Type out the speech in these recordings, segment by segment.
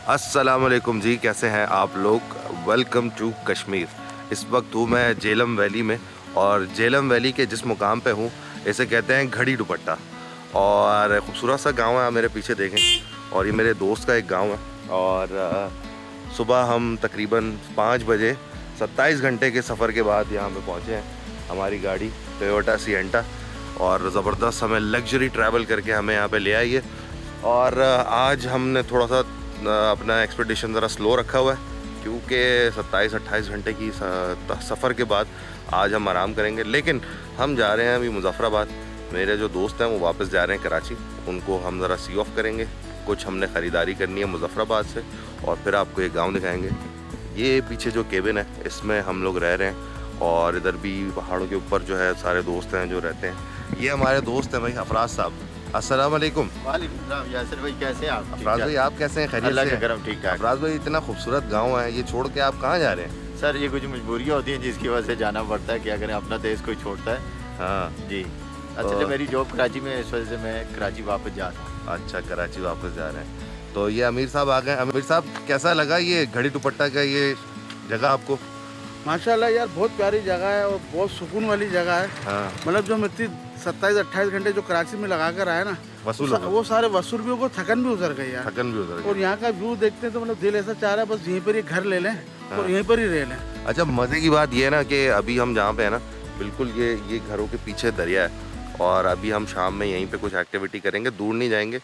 अस्सलामुअलैकुम जी, कैसे हैं आप लोग। Welcome to Kashmir. इस वक्त हूँ मैं झेलम वैली में, और झेलम वैली के जिस मुकाम पे हूँ इसे कहते हैं घड़ी दुपट्टा। और ख़ूबसूरत सा गांव है, आप मेरे पीछे देखें। और ये मेरे दोस्त का एक गांव है। और सुबह हम तकरीबन 5 बजे 27 घंटे के सफ़र के बाद यहाँ पे पहुँचे हैं। हमारी गाड़ी टोयोटा सिएंटा, और ज़बरदस्त हमें लग्जरी ट्रैवल करके हमें यहाँ पे ले आई है। और आज हमने थोड़ा सा अपना एक्सपेडिशन ज़रा स्लो रखा हुआ है, क्योंकि 27-28 घंटे की सफ़र के बाद आज हम आराम करेंगे। लेकिन हम जा रहे हैं अभी मुजफ्फराबाद। मेरे जो दोस्त हैं वो वापस जा रहे हैं कराची, उनको हम ज़रा सी ऑफ करेंगे। कुछ हमने ख़रीदारी करनी है मुजफ्फराबाद से, और फिर आपको ये गांव दिखाएंगे। ये पीछे जो केबिन है इसमें हम लोग रह रहे हैं, और इधर भी पहाड़ों के ऊपर जो है सारे दोस्त हैं जो रहते हैं। ये हमारे दोस्त हैं भाई अफराज साहब। अस्सलाम वालेकुम। वालेकुम सलाम। यासिर भाई कैसे हैं आप? अफराज भाई आप कैसे हैं? खैरियत अल्लाह से? का करम, ठीक ठाक। अफराज भाई इतना खूबसूरत गांव है, ये छोड़ के आप कहाँ जा रहे हैं? सर ये कुछ मजबूरियाँ होती हैं जिसकी वजह से जाना पड़ता है। क्या करें, अपना देश कोई छोड़ता है। हाँ जी, अच्छा मेरी जॉब कराची में, इस वजह से मैं कराची वापस जा रहा हूँ। अच्छा, कराची वापस जा रहे हैं। तो ये अमीर साहब आ गए। अमीर साहब कैसा लगा ये घड़ी दुपट्टा का ये जगह आपको? माशाल्लाह यार, बहुत प्यारी जगह है और बहुत सुकून वाली जगह है। हाँ, मतलब जो हम इतनी 27-28 घंटे जो कराची में लगा कर आए ना, वसूल हो गया। वो सारे वसूल भी हो गए, थकन भी उतर गई यार। थकन भी उतर और गई। यहाँ का व्यू देखते हैं तो मतलब दिल ऐसा चाह रहा है बस यहीं पर ही घर ले लें और यहीं पर ही रह लें। अच्छा, मज़े की बात ये है ना कि अभी हम जहाँ पे है ना, बिल्कुल ये घरों के पीछे दरिया है। और अभी हम शाम में यहीं पे कुछ एक्टिविटी करेंगे, दूर नहीं जाएंगे।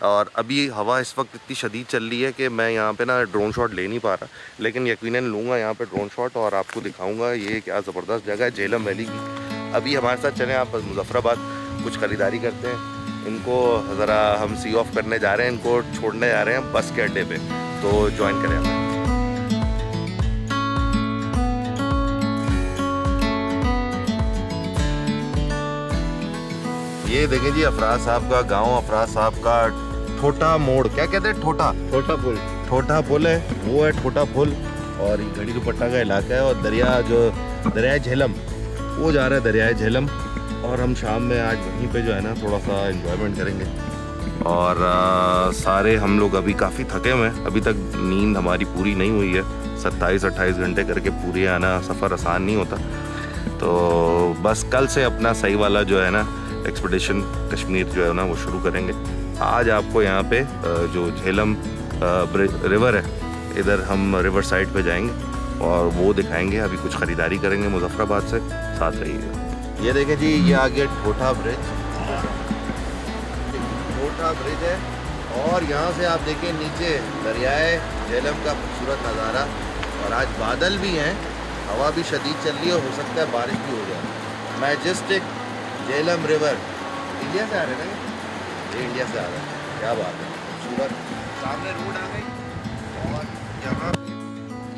और अभी हवा इस वक्त इतनी शदीद चल रही है कि मैं यहाँ पे ना ड्रोन शॉट ले नहीं पा रहा, लेकिन यकीनन लूँगा यहाँ पे ड्रोन शॉट, और आपको दिखाऊंगा ये क्या ज़बरदस्त जगह है झेलम वैली की। अभी हमारे साथ चलें आप मुजफ्फराबाद, कुछ ख़रीदारी करते हैं। इनको ज़रा हम सी ऑफ करने जा रहे हैं, इनको छोड़ने जा रहे हैं बस के अड्डे पे, तो ज्वाइन करें हमें। ये देखें जी अफराज साहब का गांव, अफराज साहब का ठोटा मोड़, क्या कहते हैं, ठोटा ठोटा पुल है, वो है ठोटा पुल। और ये घड़ी दुपट्टा का इलाका है, और दरिया झेलम वो जा रहा है दरिया झेलम। और हम शाम में आज वहीं पे जो है ना थोड़ा सा एंजॉयमेंट करेंगे। और सारे हम लोग अभी काफ़ी थके हुए हैं, अभी तक नींद हमारी पूरी नहीं हुई है। 27-28 घंटे करके पूरे आना सफ़र आसान नहीं होता। तो बस कल से अपना सही वाला जो है ना एक्सपेडिशन कश्मीर जो है ना वो शुरू करेंगे। आज आपको यहाँ पे जो झेलम रिवर है, इधर हम रिवर साइड पे जाएंगे और वो दिखाएंगे। अभी कुछ ख़रीदारी करेंगे मुजफ्फराबाद से, साथ रहिएगा। ये देखें जी, ये आ गया ठोठा ब्रिज। ठोठा ब्रिज है, और यहाँ से आप देखें नीचे दरियाए झेलम का खूबसूरत नज़ारा। और आज बादल भी हैं, हवा भी शदीद चल रही है, हो सकता है बारिश भी हो जाए। Majestic Jhelum river. इंडिया से आ रहे हैं ना ये इंडिया से आ रहा है, क्या बात है, खूबसूरत। सामने रोड आ गई, और यहाँ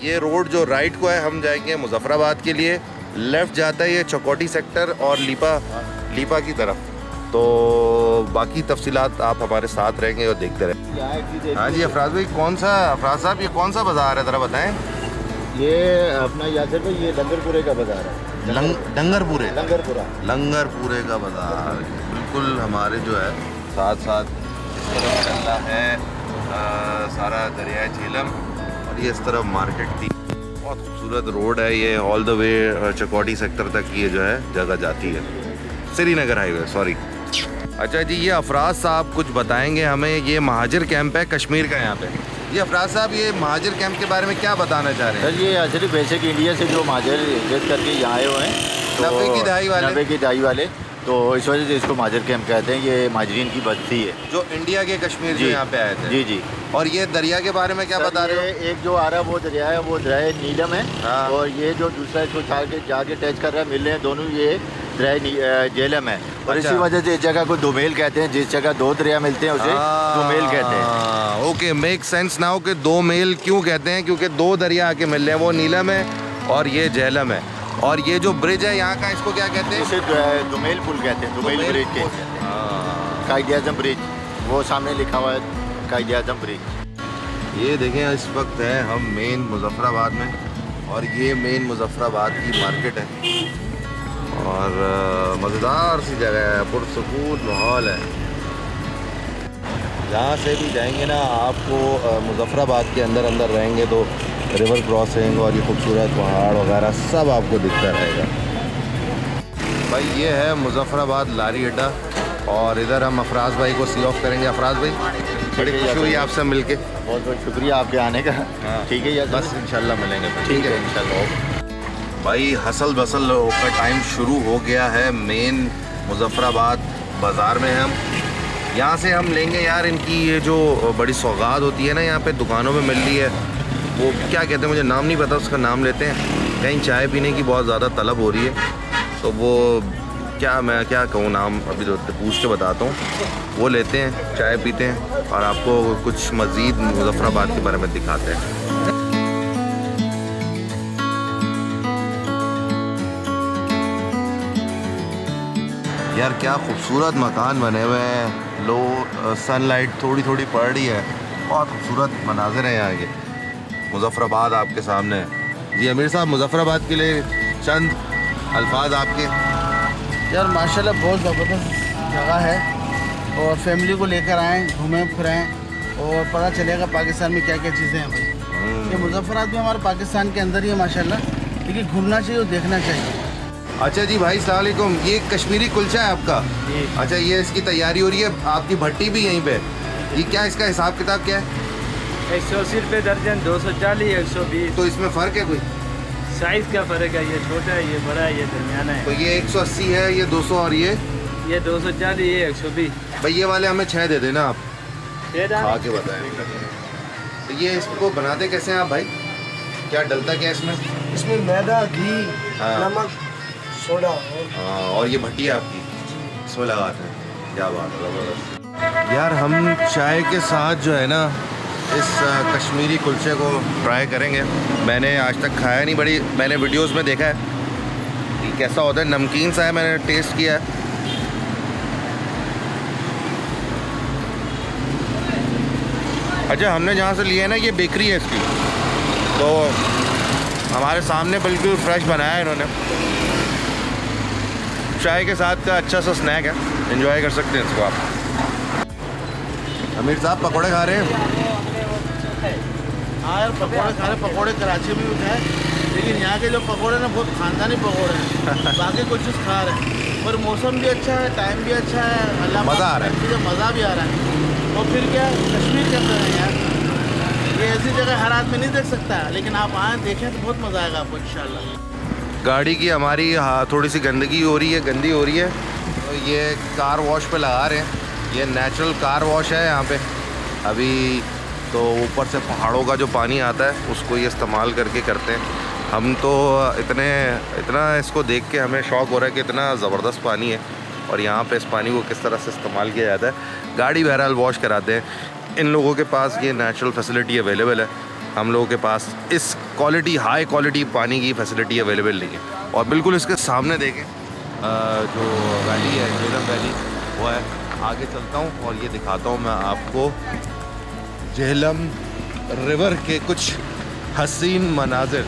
ये रोड जो राइट को है हम जाएंगे मुजफ्फराबाद के लिए, लेफ़्ट जाता है ये चौकोटी सेक्टर और लीपा की तरफ। तो बाकी तफसीलात आप हमारे साथ रहेंगे और देखते रहें। हाँ जी अफराज भाई, अफराज साहब ये कौन सा बाज़ार है, ज़रा बताएं। ये अपना यासिर भाई, ये लंगरपुरे का बाजार है। लंगरपुरे लंगरपुरा का बाज़ार बिल्कुल हमारे जो है साथ साथ चल रहा है। सारा दरिया झेलम, और ये इस तरफ मार्केट थी। बहुत खूबसूरत रोड है ये, ऑल द वे चकोटी सेक्टर तक ये जो है जगह जाती है, श्रीनगर हाईवे, सॉरी। अच्छा जी, ये अफराज साहब कुछ बताएंगे हमें। ये महाजिर कैंप है कश्मीर का यहाँ पे। ये अफराज साहब, ये महाजिर कैंप के बारे में क्या बताना चाह रहे हैं? सर ये यासिर बेसिक इंडिया से जो महाजर हिजरत करके यहाँ आए हुए हैं, 90 की दहाई वाले, तो इस वजह से इसको महाजर कैंप कहते हैं। ये माजरीन की बस्ती है जो इंडिया के कश्मीर जो जी, यहाँ पे आए थे। जी जी। और ये दरिया के बारे में क्या सर, बता रहे हो? ये एक जो आ रहा है वो दरिया है, वो दरिया नीलम है। हाँ। और ये जो दूसरा इसको जाके टच कर रहा है, मिल रहे हैं दोनों, ये दरिया झेलम है। और अच्छा। इसी वजह से इस जगह को दोमेल कहते हैं। जिस जगह दो दरिया मिलते हैं उसे दोमेल कहते हैं। ओके, मेक सेंस नाउ कि दो मेल क्यों कहते हैं, क्योंकि दो दरिया आके मिल रहे हैं, वो नीलम है और ये झेलम है। और ये जो ब्रिज है यहाँ का, इसको क्या कहते हैं? इसे दोमेल पुल कहते हैं, दोमेल ब्रिज के। कायद-ए-आज़म ब्रिज, वो सामने लिखा हुआ है कायद-ए-आज़म ब्रिज। ये देखें, इस वक्त है हम मेन मुजफ्फराबाद में, और ये मेन मुजफ्फराबाद की मार्केट है। और मज़ेदार सी जगह है, पुरसुकून माहौल है। यहाँ से भी जाएंगे ना आपको मुजफ्फराबाद के अंदर अंदर रहेंगे तो रिवर क्रॉसिंग और ये खूबसूरत पहाड़ वगैरह सब आपको दिखता रहेगा। भाई ये है मुजफ्फराबाद लारी अड्डा और इधर हम अफराज भाई को सी ऑफ करेंगे। अफराज भाई बड़ी खुशी हुई आपसे मिलके, बहुत बहुत शुक्रिया आपके आने का। ठीक है यार, बस इंशाल्लाह मिलेंगे। ठीक है इंशाल्लाह। भाई हसल बसल का टाइम शुरू हो गया है। मेन मुजफ्फराबाद बाज़ार में हम यहाँ से हम लेंगे यार इनकी ये जो बड़ी सौगात होती है ना यहाँ पे दुकानों में मिल रही है, वो क्या कहते हैं मुझे नाम नहीं पता, उसका नाम लेते हैं। कहीं चाय पीने की बहुत ज़्यादा तलब हो रही है तो वो मैं क्या कहूँ नाम अभी तो पूछ के बताता हूँ। वो लेते हैं, चाय पीते हैं और आपको कुछ मज़ीद मुजफ्फराबाद के बारे में दिखाते हैं। यार क्या खूबसूरत मकान बने हुए हैं, लो सनलाइट थोड़ी थोड़ी पड़ रही है, बहुत खूबसूरत मनाजिर हैं यहाँ के। मुजफ्फराबाद आपके सामने है। जी अमीर साहब, मुजफ्फराबाद के लिए चंद अल्फाज आपके। यार माशाल्लाह बहुत ज़बरदस्त जगह है और फैमिली को लेकर आएँ, घूमें फिरें और पता चलेगा पाकिस्तान में क्या क्या चीज़ें हैं भाई। ये मुजफ्फराबाद भी हमारे पाकिस्तान के अंदर ही है माशाल्लाह, लेकिन घूमना चाहिए और देखना चाहिए। अच्छा जी भाई अस्सलाम वालेकुम, ये कश्मीरी कुलचा है आपका? अच्छा, ये इसकी तैयारी हो रही है, आपकी भट्टी भी यहीं पे। ये क्या इसका हिसाब किताब क्या है? 180 रुपये दर्जन, 240, 120। तो इसमें फ़र्क है कोई? साइज़ का फ़र्क है, ये छोटा है, ये बड़ा है, ये दरमियाना है। तो ये 180 है, ये 200 और ये 240, ये 120। भाई ये वाले हमें 6 दे देना आप, ये खा के बताएं। तो ये इसको बनाते कैसे हैं आप भाई? क्या डलता क्या है इसमें? इसमें मैदा, घी, हाँ। नमक, सोडा हाँ, और ये भट्टी है आपकी, इसमें लगाते हैं। क्या बात है, ज़बरदस्त। यार हम चाय के साथ जो है ना इस कश्मीरी कुलचे को ट्राई करेंगे। मैंने आज तक खाया नहीं, बड़ी मैंने वीडियोस में देखा है कि कैसा होता है, नमकीन सा है, मैंने टेस्ट किया है। अच्छा, हमने जहाँ से लिया है ना ये बेकरी है इसकी, तो हमारे सामने बिल्कुल फ्रेश बनाया है इन्होंने। चाय के साथ का अच्छा सा स्नैक है, एंजॉय कर सकते हैं इसको आप। अमीर साहब पकौड़े खा रहे हैं? हाँ यार पकौड़े खा रहे, पकौड़े कराची में भी खाए, लेकिन यहाँ के जो पकौड़े ना बहुत खानदानी पकौड़े हैं। बाकी कुछ चीज़ खा रहे हैं और मौसम भी अच्छा है, टाइम भी अच्छा है, अल्लाह मज़ा आ रहा है, मुझे मज़ा भी आ रहा है। और फिर क्या कश्मीर के अंदर है यार, ये ऐसी जगह हर आदमी नहीं देख सकता है, लेकिन आप आए देखें तो बहुत मज़ा आएगा आपको इंशाल्लाह। गाड़ी की हमारी थोड़ी सी गंदगी हो रही है, गंदी हो रही है, तो ये कार वॉश पे लगा रहे हैं। ये नेचुरल कार वॉश है यहाँ पे अभी, तो ऊपर से पहाड़ों का जो पानी आता है उसको ये इस्तेमाल करके करते हैं। हम तो इतना इसको देख के हमें शौक़ हो रहा है कि इतना ज़बरदस्त पानी है और यहाँ पे इस पानी को किस तरह से इस्तेमाल किया जाता है। गाड़ी बहरहाल वॉश कराते हैं। इन लोगों के पास ये नेचुरल फैसिलिटी अवेलेबल है, हम लोगों के पास इस क्वालिटी, हाई क्वालिटी पानी की फैसिलिटी अवेलेबल नहीं है। और बिल्कुल इसके सामने देखें जो वैली है, झेलम वैली, वो है। आगे चलता हूँ और ये दिखाता हूँ मैं आपको झेलम रिवर के कुछ हसीन मनाजिर।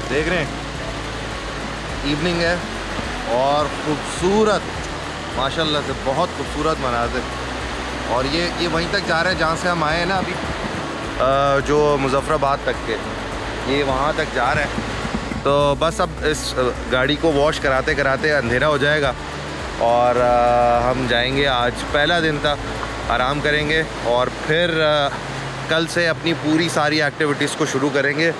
देख रहे हैं, इवनिंग है और खूबसूरत, माशाल्लाह से बहुत खूबसूरत मनाजिर। और ये वहीं तक जा रहे हैं जहाँ से हम आए हैं ना अभी, जो मुजफ्फराबाद तक के, ये वहाँ तक जा रहे हैं। तो बस अब इस गाड़ी को वॉश कराते कराते अंधेरा हो जाएगा और हम जाएंगे। आज पहला दिन था, आराम करेंगे और फिर कल से अपनी पूरी सारी एक्टिविटीज़ को शुरू करेंगे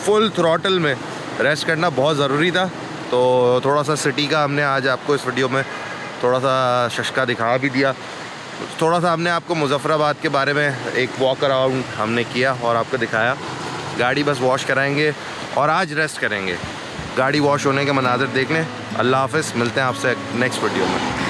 फुल थ्रॉटल में। रेस्ट करना बहुत ज़रूरी था, तो थोड़ा सा सिटी का हमने आज आपको इस वीडियो में थोड़ा सा शशका दिखा भी दिया। थोड़ा सा हमने आपको मुजफ्फराबाद के बारे में एक वॉक अराउंड हमने किया और आपको दिखाया। गाड़ी बस वॉश कराएंगे और आज रेस्ट करेंगे। गाड़ी वॉश होने के मनाज़र देख लें। अल्लाह हाफ़िज़, मिलते हैं आपसे नेक्स्ट वीडियो में।